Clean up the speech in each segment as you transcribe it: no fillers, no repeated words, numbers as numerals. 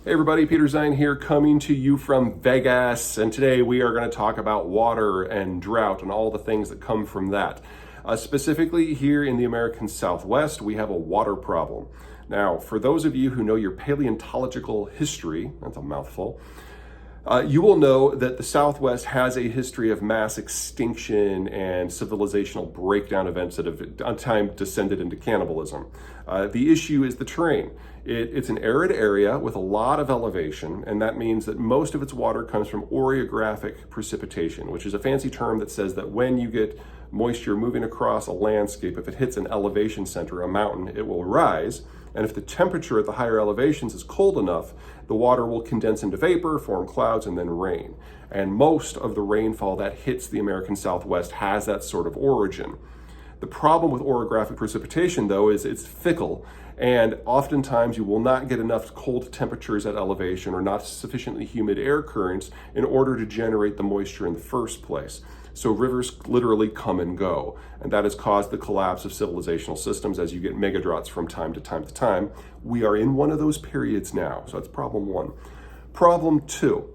Hey everybody, Peter Zeihan here, coming to you from Vegas, and today we are going to talk about water and drought and all the things that come from that. Specifically here in the American Southwest, we have a water problem. Now, for those of you who know your paleontological history, that's a mouthful, you will know that the Southwest has a history of mass extinction and civilizational breakdown events that have on time descended into cannibalism. The issue is the terrain. It's an arid area with a lot of elevation, and that means that most of its water comes from orographic precipitation, which is a fancy term that says that when you get moisture moving across a landscape, if it hits an elevation center, a mountain, it will rise. And if the temperature at the higher elevations is cold enough, the water will condense into vapor, form clouds, and then rain. And most of the rainfall that hits the American Southwest has that sort of origin. The problem with orographic precipitation, though, is it's fickle, and oftentimes you will not get enough cold temperatures at elevation or not sufficiently humid air currents in order to generate the moisture in the first place. So rivers literally come and go, and that has caused the collapse of civilizational systems as you get mega droughts from time to time to time. We are in one of those periods now, so that's problem one. Problem two.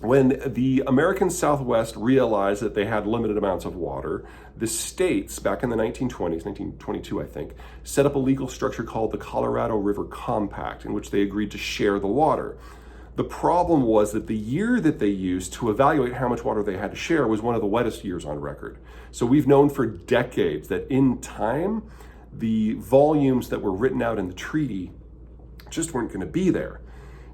When the American Southwest realized that they had limited amounts of water, the states, back in the 1920s, 1922 I think, set up a legal structure called the Colorado River Compact, in which they agreed to share the water. The problem was that the year that they used to evaluate how much water they had to share was one of the wettest years on record. So we've known for decades that in time, the volumes that were written out in the treaty just weren't going to be there.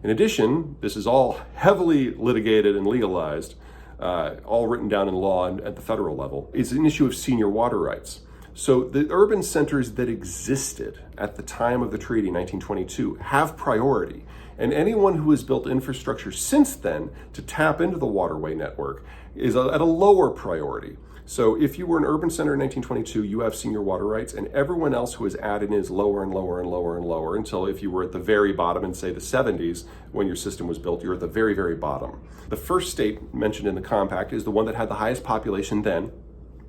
In addition, this is all heavily litigated and legalized, all written down in law and at the federal level. It's an issue of senior water rights. So the urban centers that existed at the time of the treaty, 1922, have priority. And anyone who has built infrastructure since then to tap into the waterway network is at a lower priority. So if you were an urban center in 1922, you have senior water rights, and everyone else who is added in is lower and lower and lower and lower until if you were at the very bottom in, say, the 70s, when your system was built, you're at the very, very bottom. The first state mentioned in the compact is the one that had the highest population then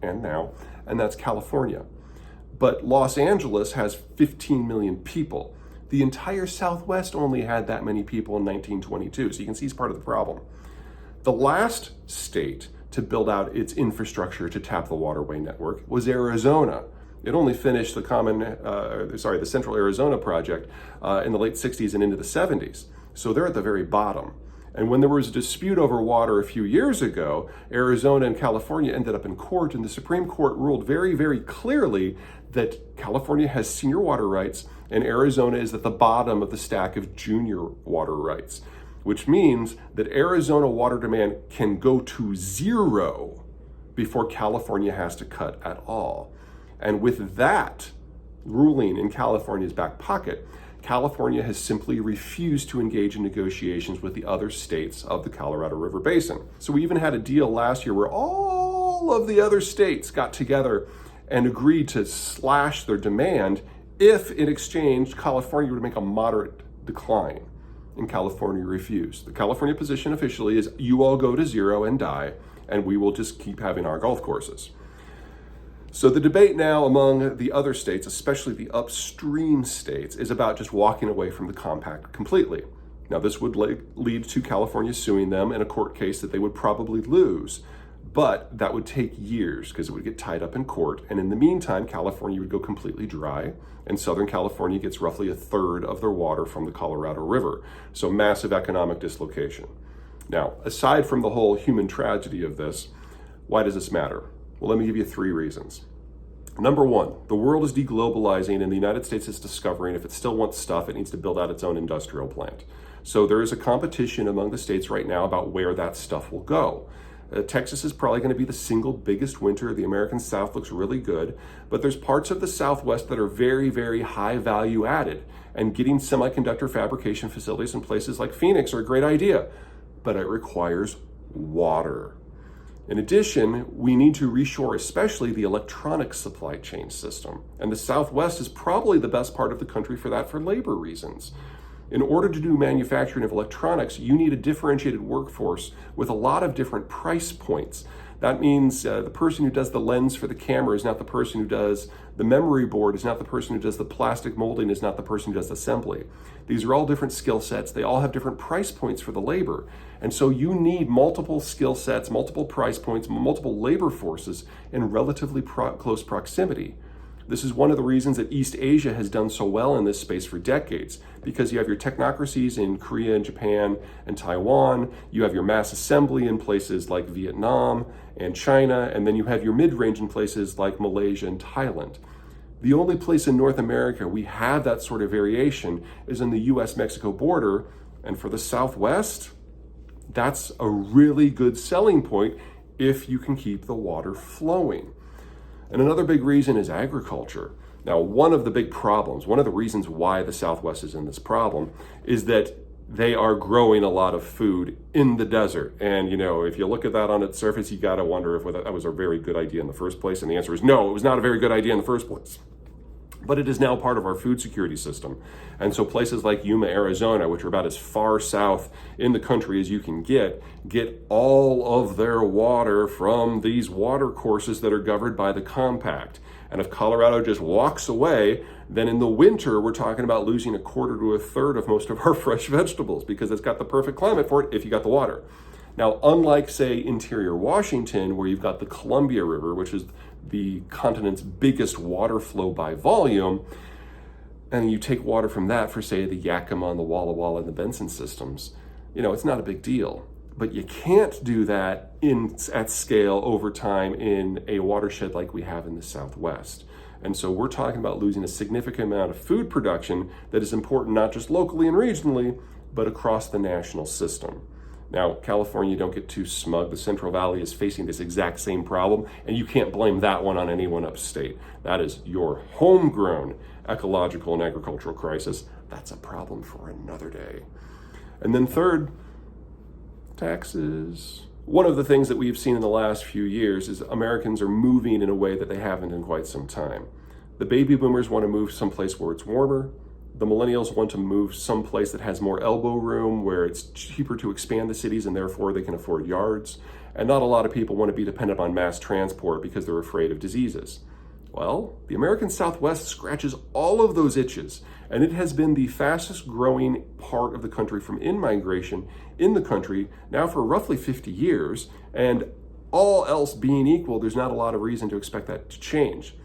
and now, and that's California. But Los Angeles has 15 million people. The entire Southwest only had that many people in 1922, so you can see it's part of the problem. The last state to build out its infrastructure to tap the waterway network was Arizona. It only finished the Central Arizona project in the late 60s and into the 70s. So they're at the very bottom. And when there was a dispute over water a few years ago, Arizona and California ended up in court, and the Supreme Court ruled very, very clearly that California has senior water rights and Arizona is at the bottom of the stack of junior water rights, which means that Arizona water demand can go to zero before California has to cut at all. And with that ruling in California's back pocket, California has simply refused to engage in negotiations with the other states of the Colorado River Basin. So we even had a deal last year where all of the other states got together and agreed to slash their demand if, in exchange, California would make a moderate decline. And California refused. The California position officially is you all go to zero and die, and we will just keep having our golf courses. So the debate now among the other states, especially the upstream states, is about just walking away from the compact completely. Now, this would lead to California suing them in a court case that they would probably lose, but that would take years because it would get tied up in court. And in the meantime, California would go completely dry, and Southern California gets roughly a third of their water from the Colorado River. So massive economic dislocation. Now, aside from the whole human tragedy of this, why does this matter? Well, let me give you 3 reasons. Number one, the world is deglobalizing, and the United States is discovering if it still wants stuff, it needs to build out its own industrial plant. So there is a competition among the states right now about where that stuff will go. Texas is probably going to be the single biggest winter. The American South looks really good, but there's parts of the Southwest that are very, very high value added, and getting semiconductor fabrication facilities in places like Phoenix are a great idea, but it requires water. In addition, we need to reshore especially the electronic supply chain system, and the Southwest is probably the best part of the country for that for labor reasons. In order to do manufacturing of electronics, you need a differentiated workforce with a lot of different price points. That means the person who does the lens for the camera is not the person who does the memory board, is not the person who does the plastic molding, is not the person who does assembly. These are all different skill sets. They all have different price points for the labor. And so you need multiple skill sets, multiple price points, multiple labor forces in relatively close proximity. This is one of the reasons that East Asia has done so well in this space for decades, because you have your technocracies in Korea and Japan and Taiwan, you have your mass assembly in places like Vietnam and China, and then you have your mid-range in places like Malaysia and Thailand. The only place in North America we have that sort of variation is in the US-Mexico border, and for the Southwest, that's a really good selling point if you can keep the water flowing. And another big reason is agriculture. Now, one of the big problems, one of the reasons why the Southwest is in this problem is that they are growing a lot of food in the desert. And, if you look at that on its surface, you got to wonder if that was a very good idea in the first place. And the answer is no, it was not a very good idea in the first place. But it is now part of our food security system. And so places like Yuma, Arizona, which are about as far south in the country as you can get all of their water from these water courses that are governed by the compact. And if Colorado just walks away, then in the winter, we're talking about losing a quarter to a third of most of our fresh vegetables because it's got the perfect climate for it if you got the water. Now, unlike, say, interior Washington, where you've got the Columbia River, which is the continent's biggest water flow by volume, and you take water from that for, say, the Yakima and the Walla Walla and the Benson systems, it's not a big deal. But you can't do that at scale over time in a watershed like we have in the Southwest. And so we're talking about losing a significant amount of food production that is important not just locally and regionally, but across the national system. Now, California, don't get too smug. The Central Valley is facing this exact same problem, and you can't blame that one on anyone upstate. That is your homegrown ecological and agricultural crisis. That's a problem for another day. And then third, taxes. One of the things that we've seen in the last few years is Americans are moving in a way that they haven't in quite some time. The baby boomers want to move someplace where it's warmer. The millennials want to move someplace that has more elbow room, where it's cheaper to expand the cities and therefore they can afford yards. And not a lot of people want to be dependent on mass transport because they're afraid of diseases. Well, the American Southwest scratches all of those itches, and it has been the fastest growing part of the country from in-migration in the country now for roughly 50 years, and all else being equal, there's not a lot of reason to expect that to change,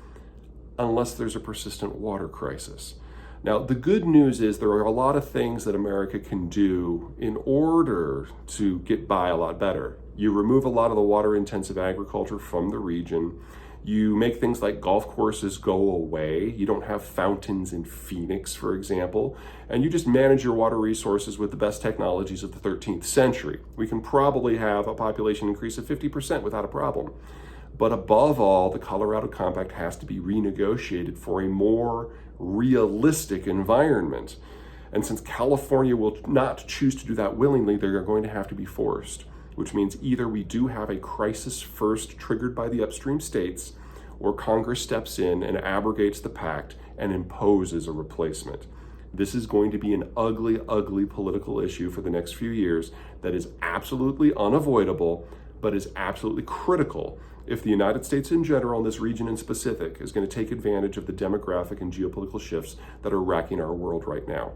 unless there's a persistent water crisis. Now, the good news is there are a lot of things that America can do in order to get by a lot better. You remove a lot of the water-intensive agriculture from the region. You make things like golf courses go away. You don't have fountains in Phoenix, for example. And you just manage your water resources with the best technologies of the 13th century. We can probably have a population increase of 50% without a problem. But above all, the Colorado Compact has to be renegotiated for a more realistic environment. And since California will not choose to do that willingly, they are going to have to be forced, which means either we do have a crisis first triggered by the upstream states, or Congress steps in and abrogates the pact and imposes a replacement. This is going to be an ugly, ugly political issue for the next few years that is absolutely unavoidable, but is absolutely critical if the United States in general, and this region in specific, is going to take advantage of the demographic and geopolitical shifts that are racking our world right now.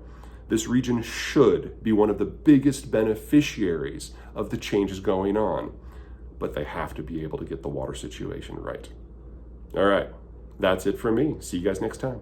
This region should be one of the biggest beneficiaries of the changes going on, but they have to be able to get the water situation right. All right, that's it from me. See you guys next time.